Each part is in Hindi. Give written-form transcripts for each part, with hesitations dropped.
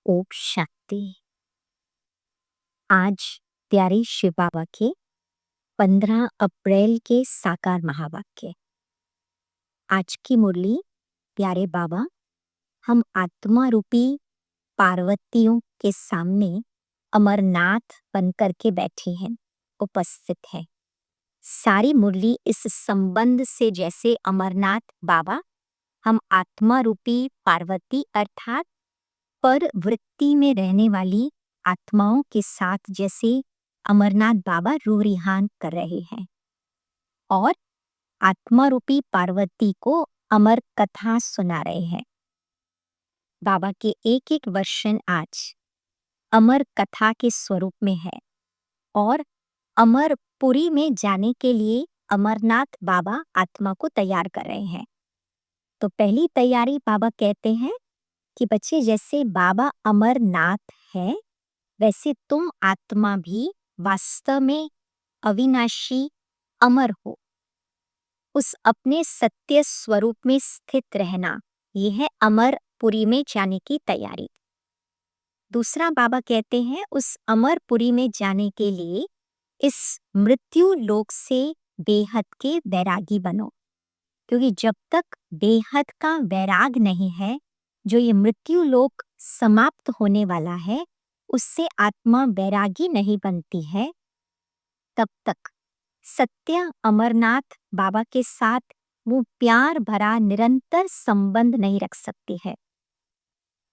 ओम शांति। आज प्यारे शिव बाबा के 15 अप्रैल के साकार महावाक्य। आज की मुरली। प्यारे बाबा, हम आत्मा रूपी पार्वतियों के सामने अमरनाथ बन करके बैठे हैं, उपस्थित है। सारी मुरली इस संबंध से, जैसे अमरनाथ बाबा हम आत्मा रूपी पार्वती अर्थात पर वृत्ति में रहने वाली आत्माओं के साथ जैसे अमरनाथ बाबा रूह रिहान कर रहे हैं और आत्मा रूपी पार्वती को अमर कथा सुना रहे हैं। बाबा के एक एक वर्षन आज अमर कथा के स्वरूप में है और अमरपुरी में जाने के लिए अमरनाथ बाबा आत्मा को तैयार कर रहे हैं। तो पहली तैयारी बाबा कहते हैं कि बच्चे, जैसे बाबा अमरनाथ है वैसे तुम आत्मा भी वास्तव में अविनाशी अमर हो। उस अपने सत्य स्वरूप में स्थित रहना, यह है अमरपुरी में जाने की तैयारी। दूसरा बाबा कहते हैं उस अमरपुरी में जाने के लिए इस मृत्यु लोक से बेहद के वैरागी बनो, क्योंकि जब तक बेहद का वैराग नहीं है, जो ये मृत्यु लोक समाप्त होने वाला है, उससे आत्मा वैरागी नहीं बनती है, तब तक सत्य अमरनाथ बाबा के साथ वो प्यार भरा निरंतर संबंध नहीं रख सकती है।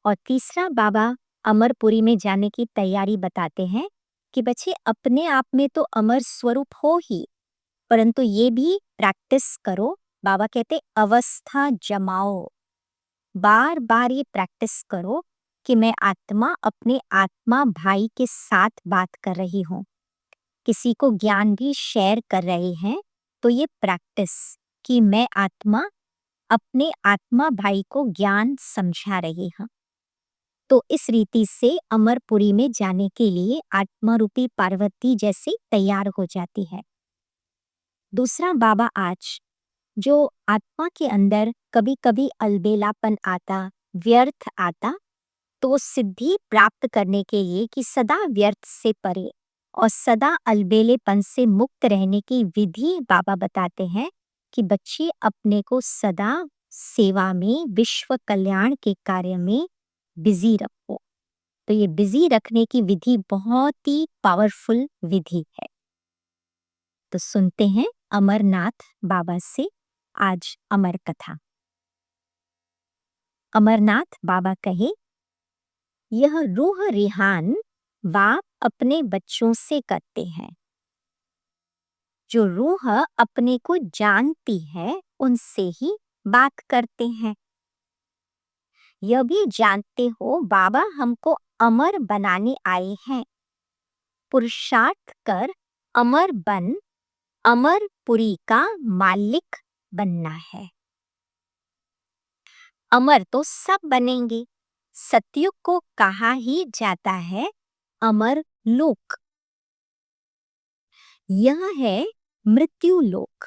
और तीसरा बाबा अमरपुरी में जाने की तैयारी बताते हैं कि बच्चे, अपने आप में तो अमर स्वरूप हो ही, परंतु ये भी प्रैक्टिस करो। बाबा कहते अवस्था जमाओ, बार बार ये प्रैक्टिस करो कि मैं आत्मा अपने आत्मा भाई के साथ बात कर रही हूँ, किसी को ज्ञान भी शेयर कर रहे हैं। तो ये प्रैक्टिस कि मैं आत्मा अपने आत्मा भाई को ज्ञान समझा रही हूँ। तो इस रीति से अमरपुरी में जाने के लिए आत्मा रूपी पार्वती जैसे तैयार हो जाती है। दूसरा बाबा आज जो आत्मा के अंदर कभी कभी अलबेलापन आता, व्यर्थ आता, तो सिद्धि प्राप्त करने के लिए कि सदा व्यर्थ से परे और सदा अलबेलेपन से मुक्त रहने की विधि बाबा बताते हैं कि बच्चे अपने को सदा सेवा में, विश्व कल्याण के कार्य में बिजी रखो। तो ये बिजी रखने की विधि बहुत ही पावरफुल विधि है। तो सुनते हैं अमरनाथ बाबा से आज अमर कथा। अमरनाथ बाबा कहे, यह रूह रिहान बाप अपने बच्चों से करते हैं। जो रूह अपने को जानती है उनसे ही बात करते हैं। यह भी जानते हो बाबा हमको अमर बनाने आए हैं। पुरुषार्थ कर अमर बन अमरपुरी का मालिक बनना है। अमर तो सब बनेंगे। सतयुग को कहा ही जाता है अमर लोक। यह है मृत्यु लोक,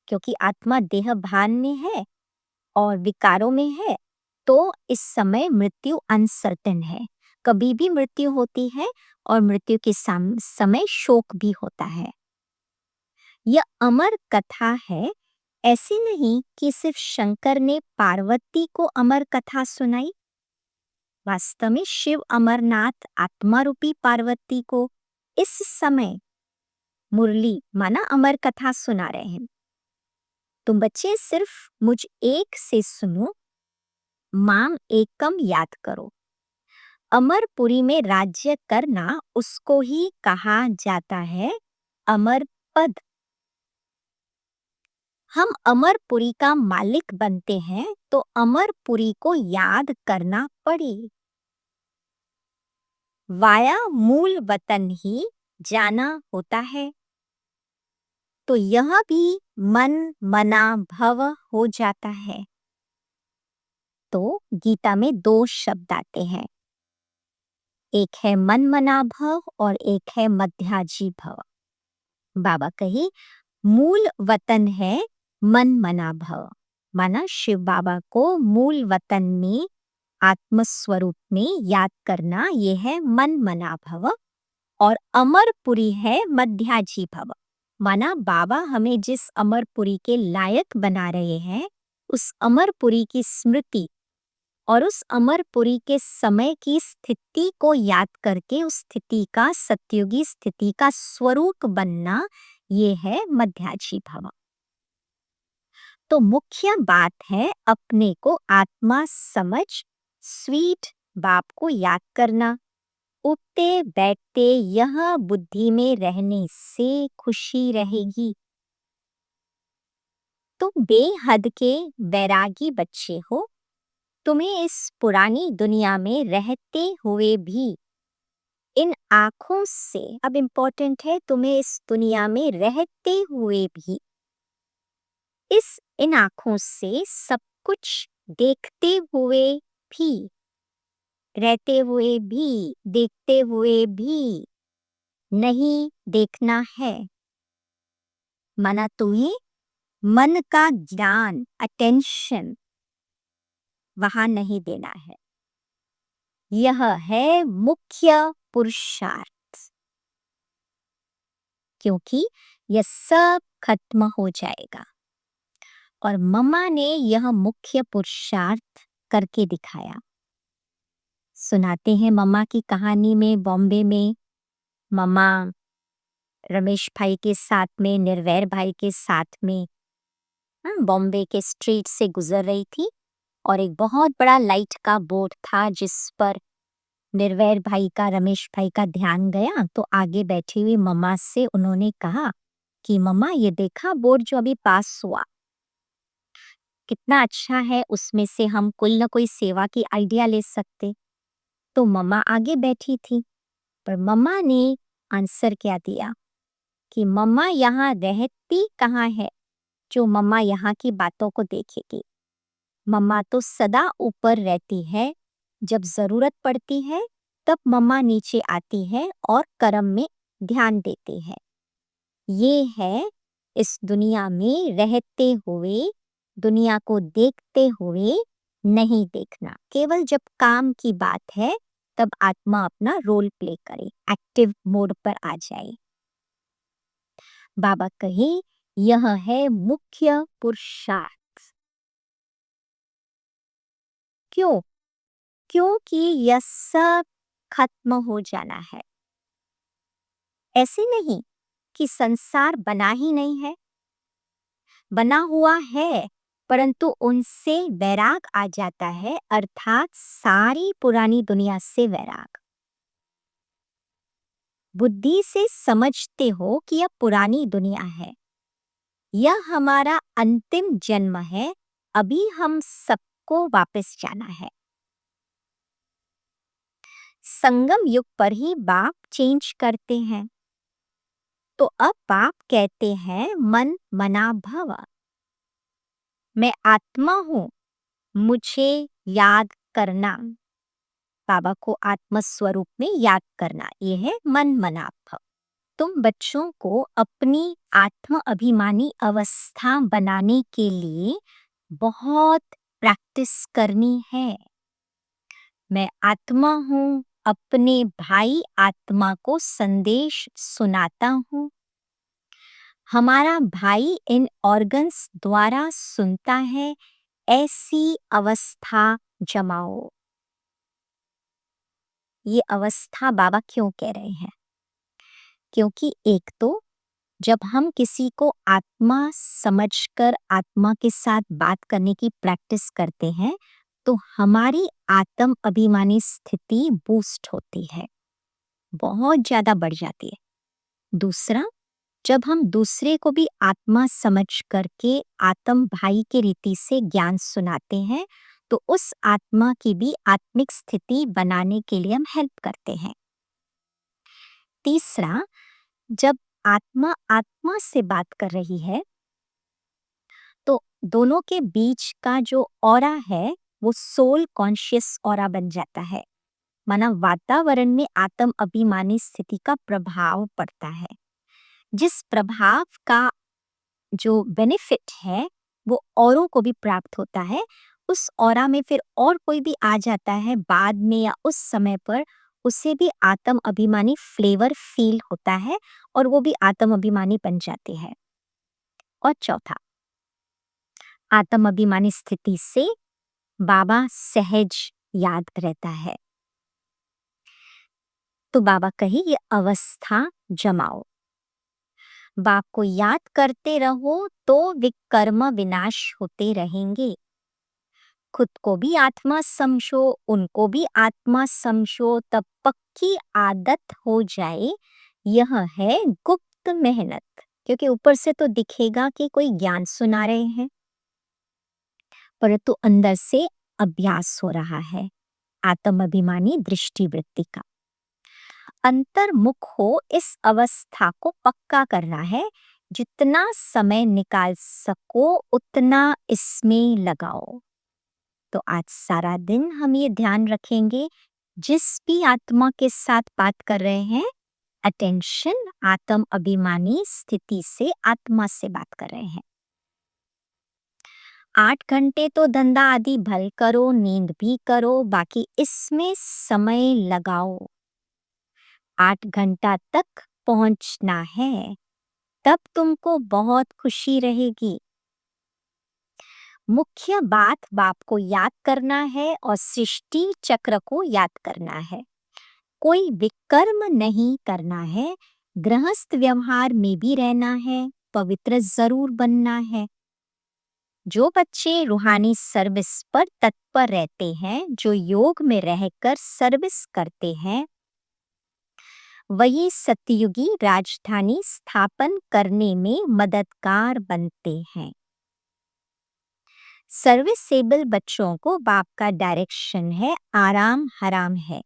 क्योंकि आत्मा देह भान में है और विकारों में है, तो इस समय मृत्यु अनसर्टेन है। कभी भी मृत्यु होती है और मृत्यु के समय शोक भी होता है। यह अमर कथा है। ऐसे नहीं कि सिर्फ शंकर ने पार्वती को अमर कथा सुनाई। वास्तव में शिव अमरनाथ आत्मा रूपी पार्वती को इस समय मुरली माना अमर कथा सुना रहे हैं। तुम बच्चे सिर्फ मुझ एक से सुनो, माम एकम याद करो। अमरपुरी में राज्य करना उसको ही कहा जाता है अमर पद। हम अमरपुरी का मालिक बनते हैं तो अमरपुरी को याद करना पड़े। वाया मूल वतन ही जाना होता है, तो यह भी मन मना भव हो जाता है। तो गीता में 2 शब्द आते हैं, एक है मन मना भव और एक है मध्याजी भव। बाबा कहे मूल वतन है मन मना भव, माना शिव बाबा को मूल वतन में आत्मस्वरूप में याद करना ये है मन मना भव, और अमरपुरी है मध्याजी भव। माना बाबा हमें जिस अमरपुरी के लायक बना रहे हैं, उस अमरपुरी की स्मृति और उस अमरपुरी के समय की स्थिति को याद करके उस स्थिति का, सतयुगी स्थिति का स्वरूप बनना, ये है मध्याजी भव। तो मुख्य बात है अपने को आत्मा समझ स्वीट बाप को याद करना। उठते बैठते यह बुद्धि में रहने से खुशी रहेगी। तुम बेहद के बैरागी बच्चे हो। तुम्हें इस पुरानी दुनिया में रहते हुए भी इन आँखों से, अब इम्पोर्टेंट है, तुम्हें इस दुनिया में रहते हुए भी इन आँखों से सब कुछ देखते हुए भी, रहते हुए भी, देखते हुए भी नहीं देखना है। माना तुम्हें मन का ज्ञान, अटेंशन वहां नहीं देना है। यह है मुख्य पुरुषार्थ, क्योंकि यह सब खत्म हो जाएगा। और मम्मा ने यह मुख्य पुरुषार्थ करके दिखाया। सुनाते हैं मम्मा की कहानी में, बॉम्बे में मम्मा रमेश भाई के साथ में, निर्वैर भाई के साथ में बॉम्बे के स्ट्रीट से गुजर रही थी, और एक बहुत बड़ा लाइट का बोर्ड था जिस पर निर्वैर भाई का, रमेश भाई का ध्यान गया। तो आगे बैठी हुई मम्मा से उन्होंने कहा कि मम्मा ये देखा बोर्ड जो अभी पास हुआ, कितना अच्छा है, उसमें से हम कोई ना कोई सेवा की आइडिया ले सकते। तो मम्मा आगे बैठी थी, पर मम्मा ने आंसर क्या दिया कि मम्मा यहाँ रहती कहाँ है जो मम्मा यहाँ की बातों को देखेगी। मम्मा तो सदा ऊपर रहती है, जब जरूरत पड़ती है तब मम्मा नीचे आती है और कर्म में ध्यान देती है। ये है इस दुनिया में रहते हुए, दुनिया को देखते हुए नहीं देखना। केवल जब काम की बात है तब आत्मा अपना रोल प्ले करे, एक्टिव मोड पर आ जाए। बाबा कहे यह है मुख्य पुरुषार्थ। क्यों? क्योंकि यह सब खत्म हो जाना है। ऐसे नहीं कि संसार बना ही नहीं है, बना हुआ है, परंतु उनसे वैराग आ जाता है, अर्थात सारी पुरानी दुनिया से वैराग। बुद्धि से समझते हो कि यह पुरानी दुनिया है, यह हमारा अंतिम जन्म है, अभी हम सबको वापस जाना है। संगम युग पर ही बाप चेंज करते हैं। तो अब बाप कहते हैं मन मना भव, मैं आत्मा हूं, मुझे याद करना। बाबा को आत्म स्वरूप में याद करना, यह है मन मना भव। तुम बच्चों को अपनी आत्म अभिमानी अवस्था बनाने के लिए बहुत प्रैक्टिस करनी है। मैं आत्मा हूं, अपने भाई आत्मा को संदेश सुनाता हूं। हमारा भाई इन ऑर्गन्स द्वारा सुनता है, ऐसी अवस्था जमाओ। ये अवस्था बाबा क्यों कह रहे हैं? क्योंकि एक तो जब हम किसी को आत्मा समझकर आत्मा के साथ बात करने की प्रैक्टिस करते हैं, तो हमारी आत्म अभिमानी स्थिति बूस्ट होती है, बहुत ज्यादा बढ़ जाती है। दूसरा, जब हम दूसरे को भी आत्मा समझ करके आत्म भाई के रीति से ज्ञान सुनाते हैं, तो उस आत्मा की भी आत्मिक स्थिति बनाने के लिए हम हेल्प करते हैं। तीसरा, जब आत्मा आत्मा से बात कर रही है, तो दोनों के बीच का जो ऑरा है वो सोल कॉन्शियस ऑरा बन जाता है। माना वातावरण में आत्म अभिमानी स्थिति का प्रभाव पड़ता है, जिस प्रभाव का जो बेनिफिट है वो औरों को भी प्राप्त होता है, उस ऑरा में फिर और कोई भी आ जाता है बाद में या उस समय पर, उसे भी आत्म अभिमानी फ्लेवर फील होता है और वो भी आत्म अभिमानी बन जाते हैं। और चौथा, आत्म अभिमानी स्थिति से बाबा सहज याद रहता है। तो बाबा कहे ये अवस्था जमाओ, बाप को याद करते रहो तो विकर्म विनाश होते रहेंगे। खुद को भी आत्मा समझो, उनको भी आत्मा समझो, तब पक्की आदत हो जाए। यह है गुप्त मेहनत, क्योंकि ऊपर से तो दिखेगा कि कोई ज्ञान सुना रहे हैं, परंतु अंदर से अभ्यास हो रहा है आत्म अभिमानी दृष्टिवृत्ति का। अंतर्मुख हो इस अवस्था को पक्का करना है। जितना समय निकाल सको उतना इसमें लगाओ। तो आज सारा दिन हम ये ध्यान रखेंगे, जिस भी आत्मा के साथ बात कर रहे हैं, अटेंशन आत्म अभिमानी स्थिति से आत्मा से बात कर रहे हैं। 8 घंटे तो धंधा आदि भल करो, नींद भी करो, बाकी इसमें समय लगाओ। 8 घंटा तक पहुंचना है, तब तुमको बहुत खुशी रहेगी। मुख्य बात बाप को याद करना है और सृष्टि चक्र को याद करना है। कोई विकर्म नहीं करना है, गृहस्थ व्यवहार में भी रहना है, पवित्र जरूर बनना है। जो बच्चे रूहानी सर्विस पर तत्पर रहते हैं, जो योग में रहकर सर्विस करते हैं, वही सतयुगी राजधानी स्थापन करने में मददगार बनते हैं। सर्विसेबल बच्चों को बाप का डायरेक्शन है, आराम हराम है।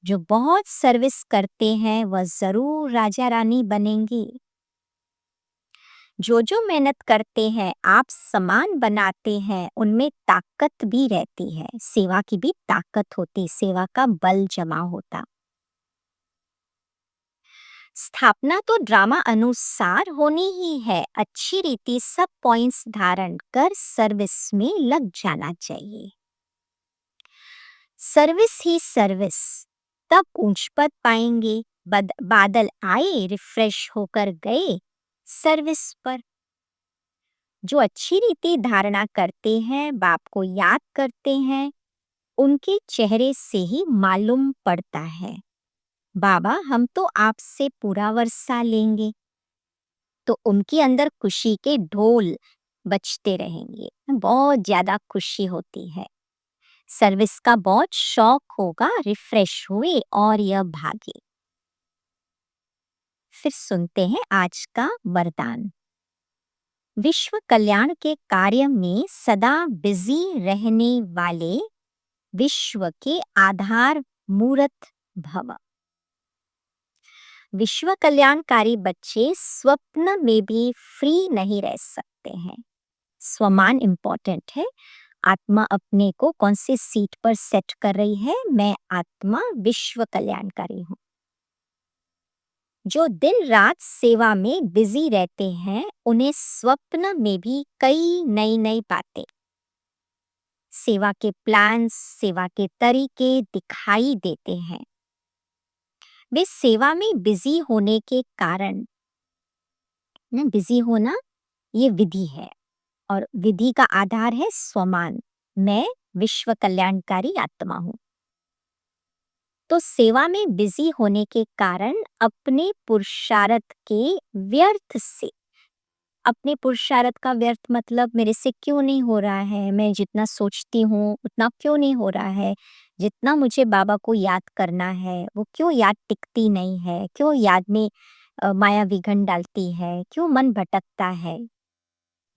जो बहुत सर्विस करते हैं वह जरूर राजा रानी बनेंगे। जो जो मेहनत करते हैं, आप समान बनाते हैं, उनमें ताकत भी रहती है। सेवा की भी ताकत होती, सेवा का बल जमा होता। स्थापना तो ड्रामा अनुसार होनी ही है। अच्छी रीति सब पॉइंट्स धारण कर सर्विस में लग जाना चाहिए। सर्विस ही सर्विस, तब ऊंच पद पाएंगे। बादल आए, रिफ्रेश होकर गए सर्विस पर। जो अच्छी रीति धारणा करते हैं, बाप को याद करते हैं, उनके चेहरे से ही मालूम पड़ता है, बाबा हम तो आपसे पूरा वर्षा लेंगे। तो उनके अंदर खुशी के ढोल बजते रहेंगे, बहुत ज्यादा खुशी होती है। सर्विस का बहुत शौक होगा, रिफ्रेश हुए और यह भागे। फिर सुनते हैं आज का वरदान। विश्व कल्याण के कार्य में सदा बिजी रहने वाले विश्व के आधार मूर्त भव। विश्व कल्याणकारी बच्चे स्वप्न में भी फ्री नहीं रह सकते हैं। स्वमान इंपॉर्टेंट है। आत्मा अपने को कौन सी सीट पर सेट कर रही है? मैं आत्मा विश्व कल्याणकारी हूँ। जो दिन रात सेवा में बिजी रहते हैं, उन्हें स्वप्न में भी कई नई नई बातें, सेवा के प्लान्स, सेवा के तरीके दिखाई देते हैं। वे सेवा में बिजी होने के कारण, बिजी होना ये विधि है और विधि का आधार है स्वमान। मैं विश्व कल्याणकारी आत्मा हूँ। तो सेवा में बिजी होने के कारण अपने पुरुषार्थ के व्यर्थ से, अपने पुरुषार्थ का व्यर्थ मतलब मेरे से क्यों नहीं हो रहा है, मैं जितना सोचती हूँ उतना क्यों नहीं हो रहा है, जितना मुझे बाबा को याद करना है वो क्यों याद टिकती नहीं है, क्यों याद में माया विघन डालती है, क्यों मन भटकता है।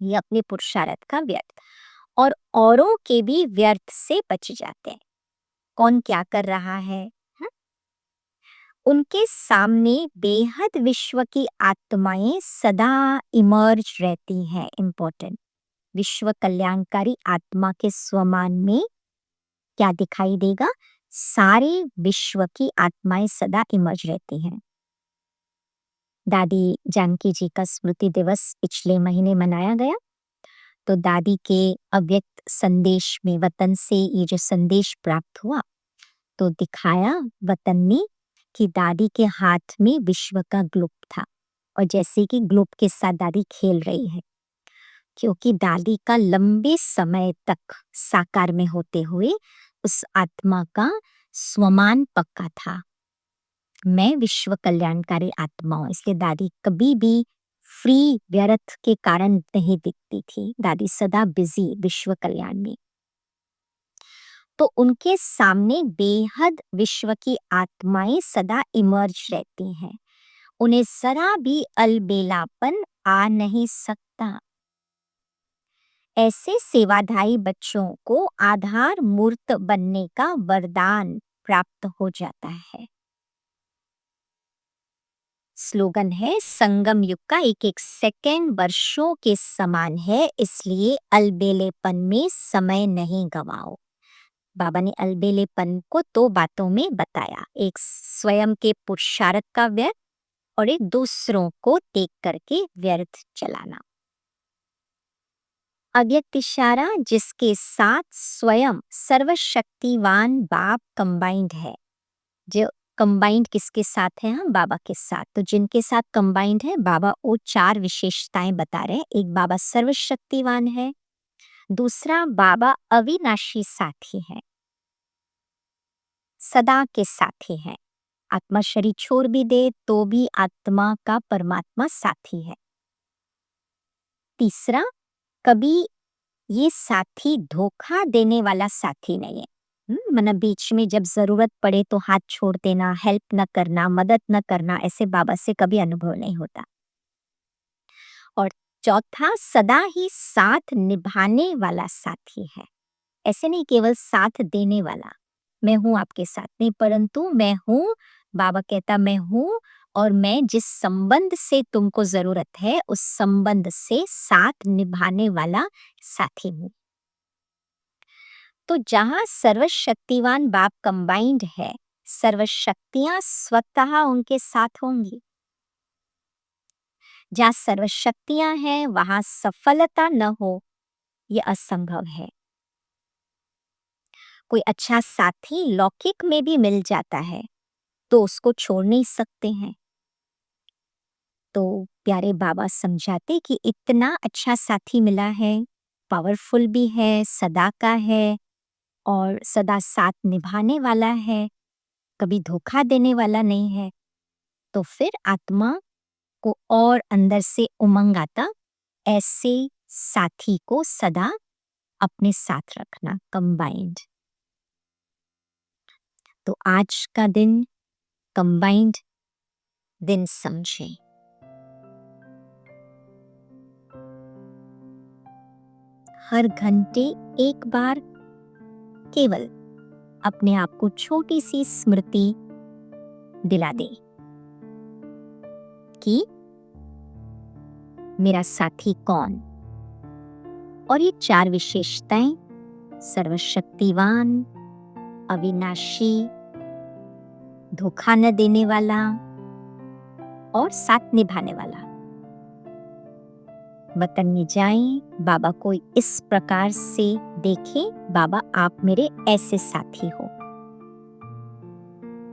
ये अपने पुरुषार्थ का व्यर्थ और औरों के भी व्यर्थ से बच जाते हैं। कौन क्या कर रहा है, हाँ? उनके सामने बेहद विश्व की आत्माएं सदा इमर्ज रहती हैं। इंपॉर्टेंट, विश्व कल्याणकारी आत्मा के स्वमान में क्या दिखाई देगा? सारे विश्व की आत्माएं सदा इमर्ज रहती हैं। दादी जानकी जी का स्मृति दिवस पिछले महीने मनाया गया, तो दादी के अव्यक्त संदेश में वतन से ये जो संदेश प्राप्त हुआ, तो दिखाया वतन में कि दादी के हाथ में विश्व का ग्लोब था और जैसे कि ग्लोब के साथ दादी खेल रही है, क्योंकि दादी का लंबे समय तक साकार में होते हुए उस आत्मा का स्वमान पक्का था, मैं विश्व कल्याणकारी आत्मा हूं। इसलिए दादी कभी भी फ्री व्यर्थ के कारण नहीं दिखती थी, दादी सदा बिजी विश्व कल्याण में। तो उनके सामने बेहद विश्व की आत्माएं सदा इमर्ज रहती हैं, उन्हें जरा भी अलबेलापन आ नहीं सकता। ऐसे सेवाधारी बच्चों को आधार मूर्त बनने का वरदान प्राप्त हो जाता है। स्लोगन है, संगम युग का एक एक सेकंड वर्षों के समान है, इसलिए अलबेलेपन में समय नहीं गवाओ। बाबा ने अलबेलेपन को दो बातों में बताया, एक स्वयं के पुरुषार्थ का व्यर्थ और एक दूसरों को देख करके व्यर्थ चलाना। अव्यक्त इशारा जिसके साथ स्वयं सर्वशक्तिवान बाप कंबाइंड है, जो कंबाइंड किसके साथ है? हम बाबा के साथ। तो जिनके साथ कंबाइंड है बाबा, वो चार विशेषताएं बता रहे हैं। एक, बाबा सर्वशक्तिवान है। दूसरा, बाबा अविनाशी साथी है, सदा के साथी है, आत्मा शरीर छोड़ भी दे तो भी आत्मा का परमात्मा साथी है। तीसरा, कभी ये साथी धोखा देने वाला साथी नहीं है। मतलब बीच में जब जरूरत पड़े तो हाथ छोड़ देना, हेल्प न करना, मदद न करना, ऐसे बाबा से कभी अनुभव नहीं होता। और चौथा, सदा ही साथ निभाने वाला साथी है। ऐसे नहीं केवल साथ देने वाला, मैं हूं आपके साथ नहीं, परंतु मैं हूं, बाबा कहता मैं हूं और मैं जिस संबंध से तुमको जरूरत है उस संबंध से साथ निभाने वाला साथी हूं। तो जहां सर्वशक्तिवान बाप कंबाइंड है, सर्वशक्तियां स्वतः उनके साथ होंगी। जहां सर्वशक्तियां हैं वहां सफलता न हो, यह असंभव है। कोई अच्छा साथी लौकिक में भी मिल जाता है तो उसको छोड़ नहीं सकते हैं। तो प्यारे बाबा समझाते कि इतना अच्छा साथी मिला है, पावरफुल भी है, सदा का है और सदा साथ निभाने वाला है, कभी धोखा देने वाला नहीं है। तो फिर आत्मा को और अंदर से उमंग आता, ऐसे साथी को सदा अपने साथ रखना, कंबाइंड। तो आज का दिन कंबाइंड दिन समझे। हर घंटे एक बार केवल अपने आप को छोटी सी स्मृति दिला दे कि मेरा साथी कौन। और ये चार विशेषताएं, सर्वशक्तिवान, अविनाशी, धोखा न देने वाला और साथ निभाने वाला। वतन में जाएं, बाबा को इस प्रकार से देखें, बाबा आप मेरे ऐसे साथी हो,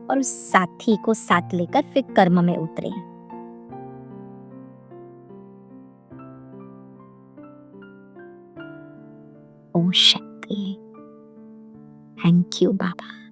और उस साथी को साथ लेकर फिर कर्म में उतरे। ओम शक्ति। Thank you Baba.